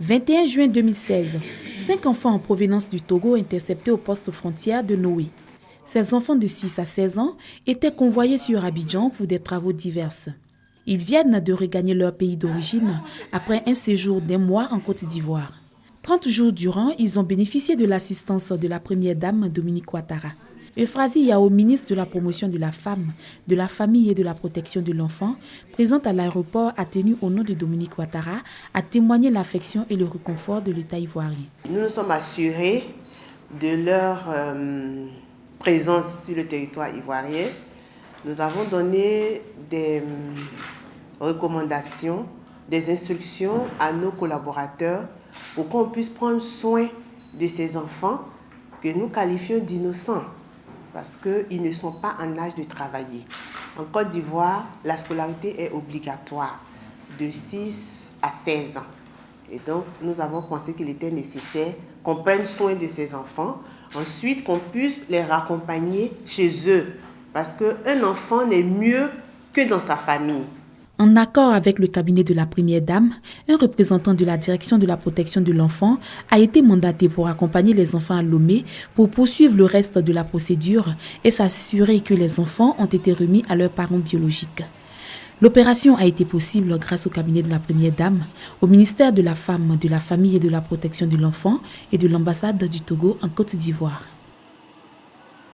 21 juin 2016, 5 enfants en provenance du Togo interceptés au poste frontière de Noé. Ces enfants de 6 à 16 ans étaient convoyés sur Abidjan pour des travaux divers. Ils viennent de regagner leur pays d'origine après un séjour d'1 mois en Côte d'Ivoire. 30 jours durant, ils ont bénéficié de l'assistance de la première dame Dominique Ouattara. Euphrasie Yao, ministre de la promotion de la femme, de la famille et de la protection de l'enfant, présente à l'aéroport, a tenu au nom de Dominique Ouattara à témoigner l'affection et le réconfort de l'État ivoirien. Nous nous sommes assurés de leur présence sur le territoire ivoirien. Nous avons donné des recommandations, des instructions à nos collaborateurs pour qu'on puisse prendre soin de ces enfants que nous qualifions d'innocents, parce qu'ils ne sont pas en âge de travailler. En Côte d'Ivoire, la scolarité est obligatoire de 6 à 16 ans. Et donc, nous avons pensé qu'il était nécessaire qu'on prenne soin de ces enfants, ensuite qu'on puisse les raccompagner chez eux, parce qu'un enfant n'est mieux que dans sa famille. En accord avec le cabinet de la première dame, un représentant de la direction de la protection de l'enfant a été mandaté pour accompagner les enfants à Lomé pour poursuivre le reste de la procédure et s'assurer que les enfants ont été remis à leurs parents biologiques. L'opération a été possible grâce au cabinet de la première dame, au ministère de la Femme, de la Famille et de la Protection de l'Enfant et de l'ambassade du Togo en Côte d'Ivoire.